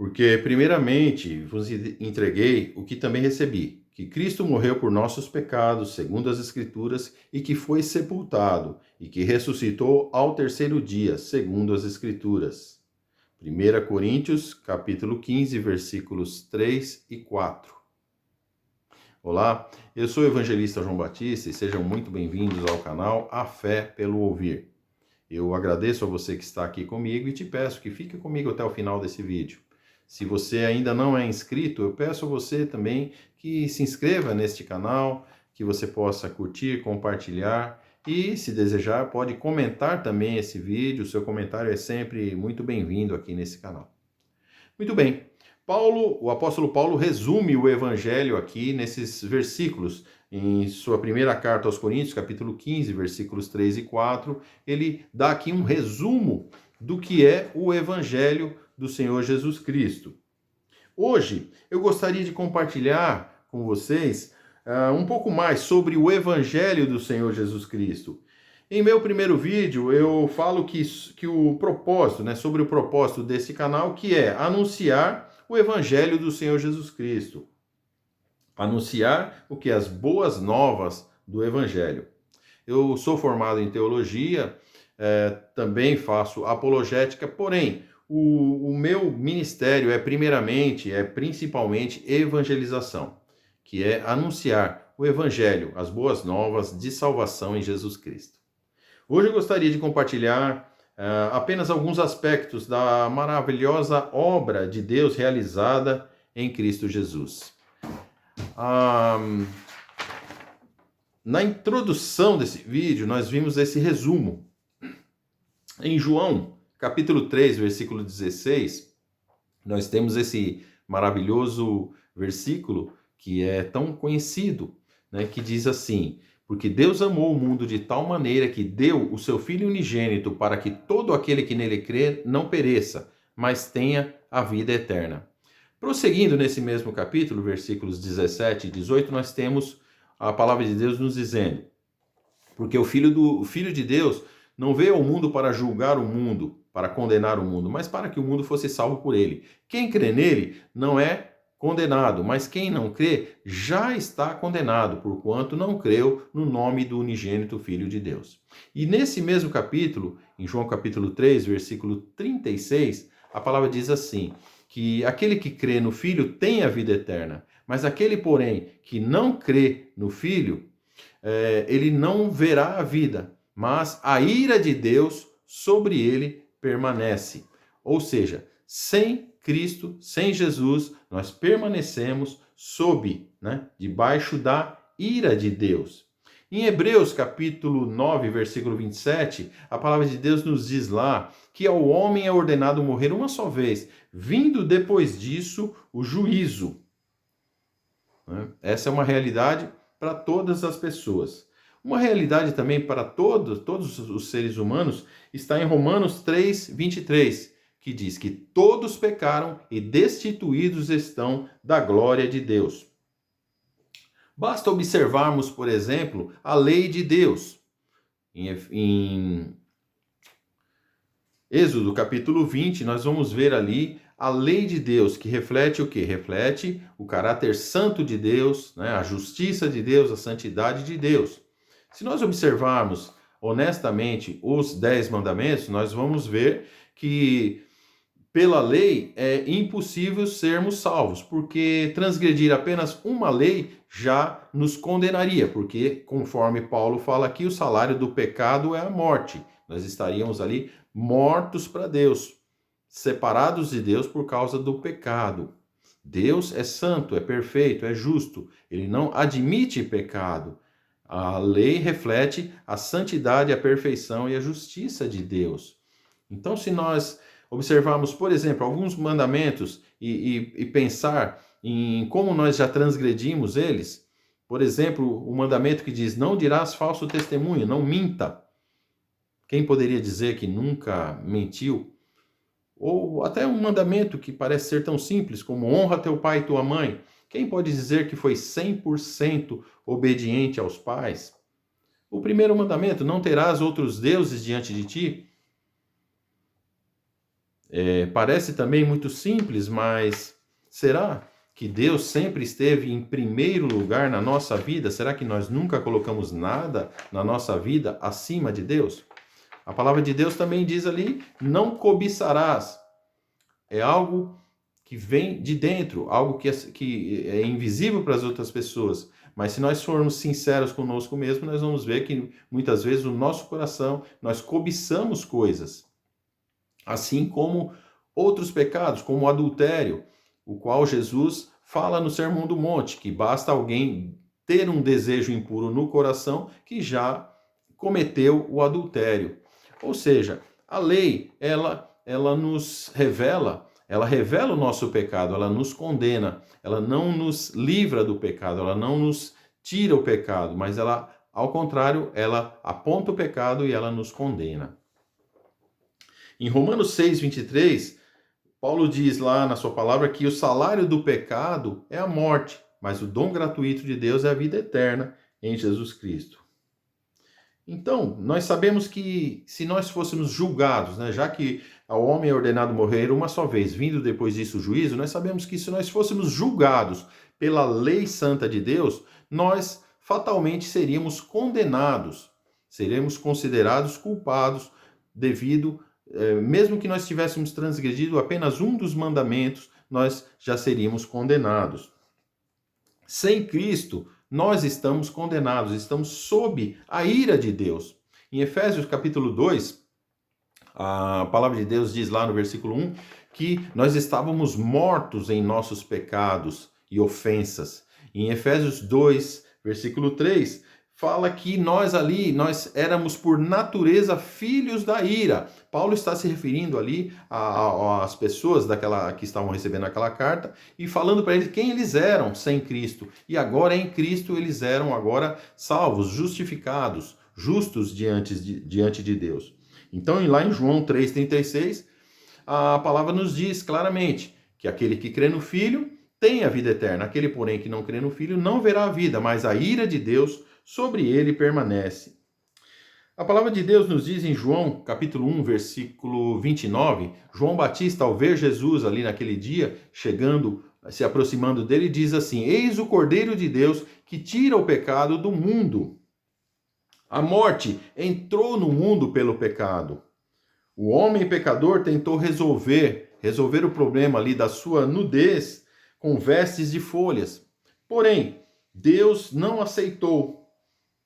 Porque, primeiramente, vos entreguei o que também recebi, que Cristo morreu por nossos pecados, segundo as Escrituras, e que foi sepultado, e que ressuscitou ao terceiro dia, segundo as Escrituras. 1 Coríntios, capítulo 15, versículos 3 e 4. Olá, eu sou o evangelista João Batista e sejam muito bem-vindos ao canal A Fé pelo Ouvir. Eu agradeço a você que está aqui comigo e te peço que fique comigo até o final desse vídeo. Se você ainda não é inscrito, eu peço a você também que se inscreva neste canal, que você possa curtir, compartilhar e, se desejar, pode comentar também esse vídeo. O seu comentário é sempre muito bem-vindo aqui nesse canal. Muito bem. O apóstolo Paulo resume o evangelho aqui nesses versículos. Em sua primeira carta aos Coríntios, capítulo 15, versículos 3 e 4, ele dá aqui um resumo do que é o evangelho do Senhor Jesus Cristo. Hoje, eu gostaria de compartilhar com vocês um pouco mais sobre o evangelho do Senhor Jesus Cristo. Em meu primeiro vídeo, eu falo que o propósito, sobre o propósito desse canal, que é anunciar o evangelho do Senhor Jesus Cristo. Anunciar o que? As boas novas do evangelho. Eu sou formado em teologia, também faço apologética, porém, o meu ministério principalmente evangelização, que é anunciar o evangelho, as boas novas de salvação em Jesus Cristo. Hoje eu gostaria de compartilhar apenas alguns aspectos da maravilhosa obra de Deus realizada em Cristo Jesus. Na introdução desse vídeo, nós vimos esse resumo. Em João, capítulo 3, versículo 16, nós temos esse maravilhoso versículo que é tão conhecido, que diz assim: porque Deus amou o mundo de tal maneira que deu o seu Filho unigênito para que todo aquele que nele crê não pereça, mas tenha a vida eterna. Prosseguindo nesse mesmo capítulo, versículos 17 e 18, nós temos a palavra de Deus nos dizendo: porque o Filho de Deus não veio ao mundo para julgar o mundo, para condenar o mundo, mas para que o mundo fosse salvo por ele. Quem crê nele não é condenado, mas quem não crê já está condenado, porquanto não creu no nome do unigênito Filho de Deus. E nesse mesmo capítulo, em João capítulo 3, versículo 36, a palavra diz assim: que aquele que crê no Filho tem a vida eterna, mas aquele, porém, que não crê no Filho, ele não verá a vida, mas a ira de Deus sobre ele permanece. Ou seja, sem Cristo, sem Jesus, nós permanecemos debaixo da ira de Deus. Em Hebreus capítulo 9, versículo 27, a palavra de Deus nos diz lá que ao homem é ordenado morrer uma só vez, vindo depois disso o juízo. Essa é uma realidade para todas as pessoas. Uma realidade também para todos os seres humanos está em Romanos 3, 23, que diz que todos pecaram e destituídos estão da glória de Deus. Basta observarmos, por exemplo, a lei de Deus. Em Êxodo capítulo 20, nós vamos ver ali a lei de Deus, que reflete o quê? Reflete o caráter santo de Deus, a justiça de Deus, a santidade de Deus. Se nós observarmos honestamente os 10 mandamentos, nós vamos ver que pela lei é impossível sermos salvos, porque transgredir apenas uma lei já nos condenaria, porque conforme Paulo fala aqui, o salário do pecado é a morte. Nós estaríamos ali mortos para Deus, separados de Deus por causa do pecado. Deus é santo, é perfeito, é justo. Ele não admite pecado. A lei reflete a santidade, a perfeição e a justiça de Deus. Então, se nós observarmos, por exemplo, alguns mandamentos e pensar em como nós já transgredimos eles, por exemplo, o mandamento que diz: não dirás falso testemunho, não minta. Quem poderia dizer que nunca mentiu? Ou até um mandamento que parece ser tão simples como honra teu pai e tua mãe. Quem pode dizer que foi 100% obediente aos pais? O primeiro mandamento: não terás outros deuses diante de ti. Parece também muito simples, mas será que Deus sempre esteve em primeiro lugar na nossa vida? Será que nós nunca colocamos nada na nossa vida acima de Deus? A palavra de Deus também diz ali, não cobiçarás. É algo que vem de dentro, algo que é invisível para as outras pessoas. Mas se nós formos sinceros conosco mesmo, nós vamos ver que muitas vezes no nosso coração nós cobiçamos coisas. Assim como outros pecados, como o adultério, o qual Jesus fala no Sermão do Monte, que basta alguém ter um desejo impuro no coração que já cometeu o adultério. Ou seja, a lei, ela nos revela, ela revela o nosso pecado, ela nos condena, ela não nos livra do pecado, ela não nos tira o pecado, mas ela, ao contrário, ela aponta o pecado e ela nos condena. Em Romanos 6, 23, Paulo diz lá na sua palavra que o salário do pecado é a morte, mas o dom gratuito de Deus é a vida eterna em Jesus Cristo. Então, nós sabemos que se nós fôssemos julgados, né, já que ao homem é ordenado morrer uma só vez, vindo depois disso o juízo, nós sabemos que se nós fôssemos julgados pela lei santa de Deus, nós fatalmente seríamos condenados, seríamos considerados culpados devido, mesmo que nós tivéssemos transgredido apenas um dos mandamentos, nós já seríamos condenados. Sem Cristo, nós estamos condenados, estamos sob a ira de Deus. Em Efésios capítulo 2, a palavra de Deus diz lá no versículo 1 que nós estávamos mortos em nossos pecados e ofensas. Em Efésios 2, versículo 3, fala que nós éramos por natureza filhos da ira. Paulo está se referindo ali às pessoas que estavam recebendo aquela carta e falando para eles quem eles eram sem Cristo. E agora em Cristo eles eram agora salvos, justificados, justos diante de Deus. Então lá em João 3,36, a palavra nos diz claramente que aquele que crê no Filho tem a vida eterna. Aquele, porém, que não crê no Filho não verá a vida, mas a ira de Deus sobre ele permanece. A palavra de Deus nos diz em João, capítulo 1, versículo 29, João Batista, ao ver Jesus ali naquele dia, chegando, se aproximando dele, diz assim: Eis o Cordeiro de Deus que tira o pecado do mundo. A morte entrou no mundo pelo pecado. O homem pecador tentou resolver o problema ali da sua nudez com vestes de folhas. Porém, Deus não aceitou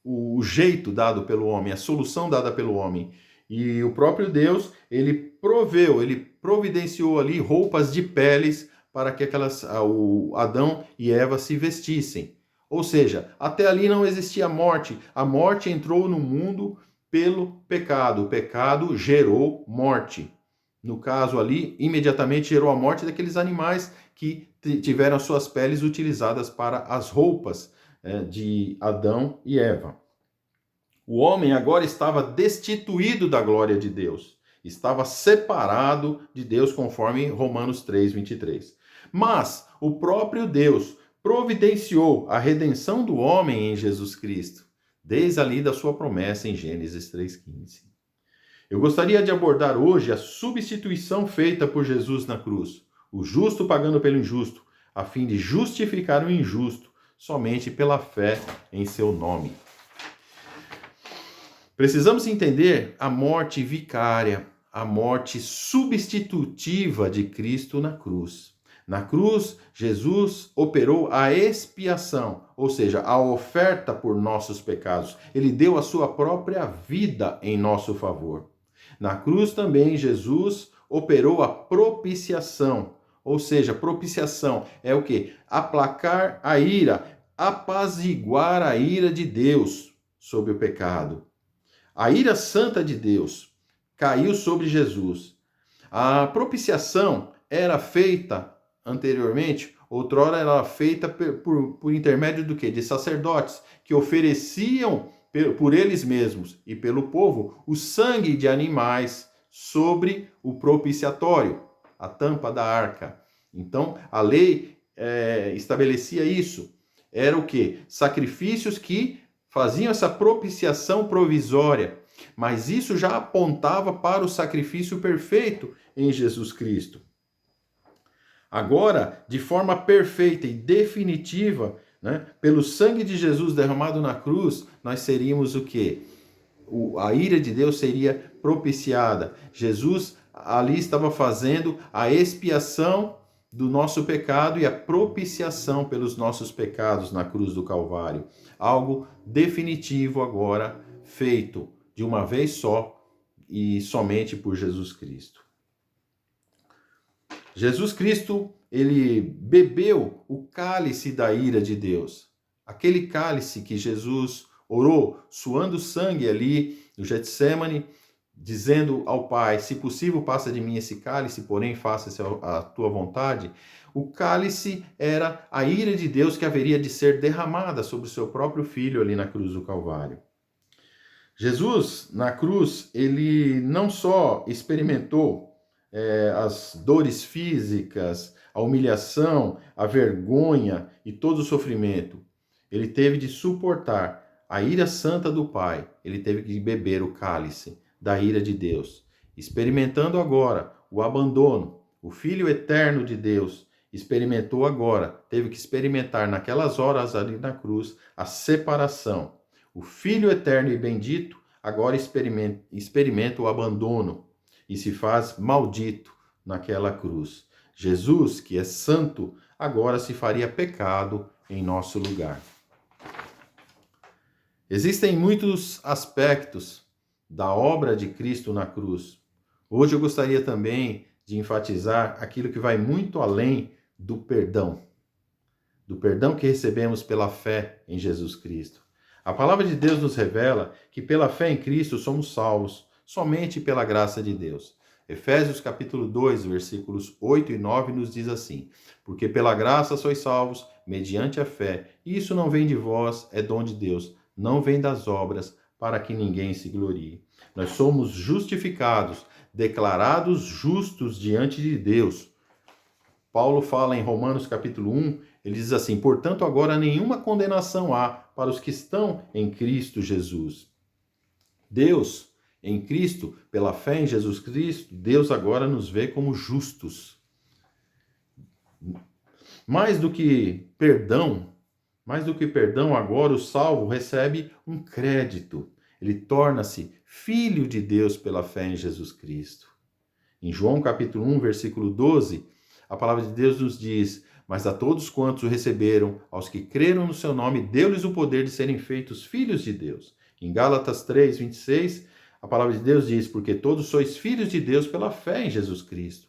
o jeito dado pelo homem, a solução dada pelo homem. E o próprio Deus, ele providenciou ali roupas de peles para que o Adão e Eva se vestissem. Ou seja, até ali não existia morte. A morte entrou no mundo pelo pecado. O pecado gerou morte. No caso ali, imediatamente gerou a morte daqueles animais que tiveram suas peles utilizadas para as roupas de Adão e Eva. O homem agora estava destituído da glória de Deus, estava separado de Deus, conforme Romanos 3, 23. Mas o próprio Deus providenciou a redenção do homem em Jesus Cristo, desde ali da sua promessa em Gênesis 3,15. Eu gostaria de abordar hoje a substituição feita por Jesus na cruz, o justo pagando pelo injusto, a fim de justificar o injusto, somente pela fé em seu nome. Precisamos entender a morte vicária, a morte substitutiva de Cristo na cruz. Na cruz, Jesus operou a expiação, ou seja, a oferta por nossos pecados. Ele deu a sua própria vida em nosso favor. Na cruz também, Jesus operou a propiciação, ou seja, propiciação é o quê? Aplacar a ira, apaziguar a ira de Deus sobre o pecado. A ira santa de Deus caiu sobre Jesus. A propiciação era feita anteriormente, outrora era feita por intermédio do quê? De sacerdotes que ofereciam por eles mesmos e pelo povo o sangue de animais sobre o propiciatório, a tampa da arca. Então, a lei estabelecia isso. Era o quê? Sacrifícios que faziam essa propiciação provisória. Mas isso já apontava para o sacrifício perfeito em Jesus Cristo. Agora, de forma perfeita e definitiva, né, pelo sangue de Jesus derramado na cruz, nós seríamos o quê? A ira de Deus seria propiciada. Jesus ali estava fazendo a expiação do nosso pecado e a propiciação pelos nossos pecados na cruz do Calvário. Algo definitivo agora feito de uma vez só e somente por Jesus Cristo. Jesus Cristo, ele bebeu o cálice da ira de Deus. Aquele cálice que Jesus orou, suando sangue ali no Getsemane, dizendo ao Pai, se possível, passa de mim esse cálice, porém faça-se a tua vontade. O cálice era a ira de Deus que haveria de ser derramada sobre o seu próprio Filho ali na cruz do Calvário. Jesus, na cruz, ele não só experimentou as dores físicas, a humilhação, a vergonha e todo o sofrimento. Ele teve de suportar a ira santa do Pai. Ele teve que beber o cálice da ira de Deus. Experimentando agora o abandono, o Filho eterno de Deus experimentou agora, teve que experimentar naquelas horas ali na cruz a separação. O Filho eterno e bendito agora experimenta o abandono e se faz maldito naquela cruz. Jesus, que é santo, agora se faria pecado em nosso lugar. Existem muitos aspectos da obra de Cristo na cruz. Hoje eu gostaria também de enfatizar aquilo que vai muito além do perdão que recebemos pela fé em Jesus Cristo. A palavra de Deus nos revela que pela fé em Cristo somos salvos, somente pela graça de Deus. Efésios capítulo 2, versículos 8 e 9 nos diz assim: porque pela graça sois salvos, mediante a fé, e isso não vem de vós, é dom de Deus, não vem das obras, para que ninguém se glorie. Nós somos justificados, declarados justos diante de Deus. Paulo fala em Romanos capítulo 1, ele diz assim: portanto agora nenhuma condenação há para os que estão em Cristo Jesus. Deus, em Cristo, pela fé em Jesus Cristo, Deus agora nos vê como justos. Mais do que perdão, agora o salvo recebe um crédito. Ele torna-se filho de Deus pela fé em Jesus Cristo. Em João capítulo 1, versículo 12, a palavra de Deus nos diz: mas a todos quantos o receberam, aos que creram no seu nome, deu-lhes o poder de serem feitos filhos de Deus. Em Gálatas 3, 26, a palavra de Deus diz: porque todos sois filhos de Deus pela fé em Jesus Cristo.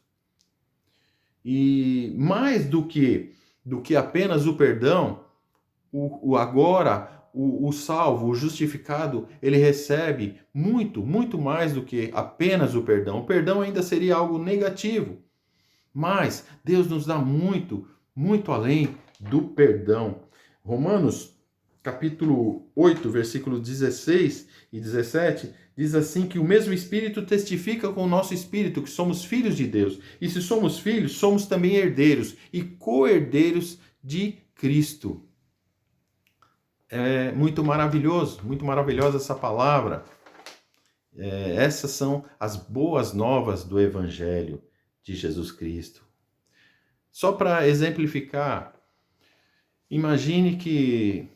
E mais do que apenas o perdão, o salvo, o justificado, ele recebe muito, muito mais do que apenas o perdão. O perdão ainda seria algo negativo, mas Deus nos dá muito, muito além do perdão. Romanos capítulo 8, versículos 16 e 17, diz assim que o mesmo Espírito testifica com o nosso Espírito que somos filhos de Deus. E se somos filhos, somos também herdeiros e co-herdeiros de Cristo. É muito maravilhosa essa palavra. Essas são as boas novas do Evangelho de Jesus Cristo. Só para exemplificar, imagine que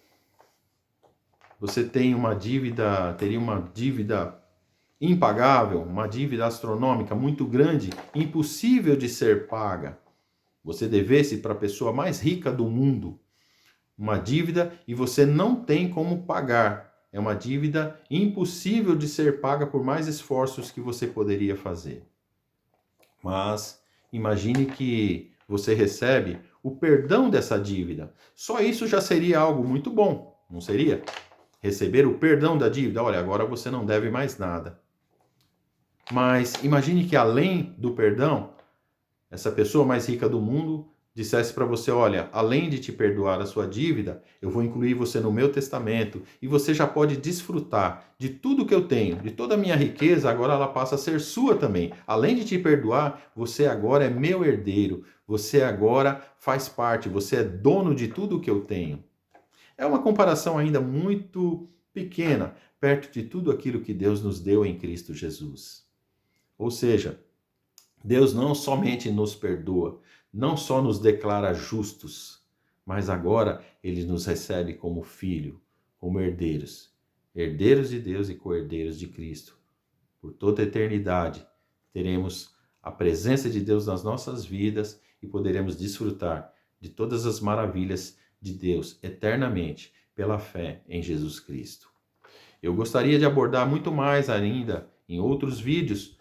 você teria uma dívida impagável, uma dívida astronômica muito grande, impossível de ser paga. Você devesse para a pessoa mais rica do mundo uma dívida e você não tem como pagar. É uma dívida impossível de ser paga por mais esforços que você poderia fazer. Mas imagine que você recebe o perdão dessa dívida. Só isso já seria algo muito bom, não seria? Receber o perdão da dívida. Olha, agora você não deve mais nada. Mas imagine que além do perdão, essa pessoa mais rica do mundo dissesse para você: olha, além de te perdoar a sua dívida, eu vou incluir você no meu testamento e você já pode desfrutar de tudo que eu tenho, de toda a minha riqueza, agora ela passa a ser sua também. Além de te perdoar, você agora é meu herdeiro, você agora faz parte, você é dono de tudo que eu tenho. É uma comparação ainda muito pequena, perto de tudo aquilo que Deus nos deu em Cristo Jesus. Ou seja, Deus não somente nos perdoa, não só nos declara justos, mas agora Ele nos recebe como filho, como herdeiros, herdeiros de Deus e co-herdeiros de Cristo. Por toda a eternidade, teremos a presença de Deus nas nossas vidas e poderemos desfrutar de todas as maravilhas de Deus eternamente pela fé em Jesus Cristo. Eu gostaria de abordar muito mais ainda em outros vídeos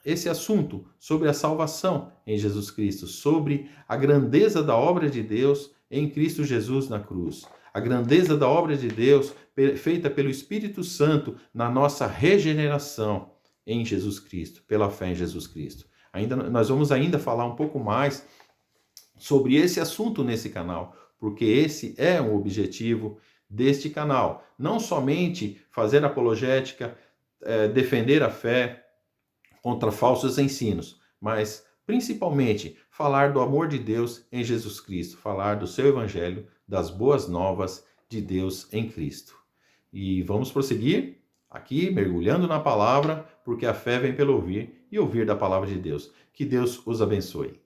esse assunto sobre a salvação em Jesus Cristo, sobre a grandeza da obra de Deus em Cristo Jesus na cruz, a grandeza da obra de Deus feita pelo Espírito Santo na nossa regeneração em Jesus Cristo, pela fé em Jesus Cristo. Nós vamos ainda falar um pouco mais sobre esse assunto nesse canal, porque esse é o objetivo deste canal. Não somente fazer apologética, defender a fé contra falsos ensinos, mas principalmente falar do amor de Deus em Jesus Cristo, falar do seu evangelho, das boas novas de Deus em Cristo. E vamos prosseguir aqui, mergulhando na palavra, porque a fé vem pelo ouvir e ouvir da palavra de Deus. Que Deus os abençoe.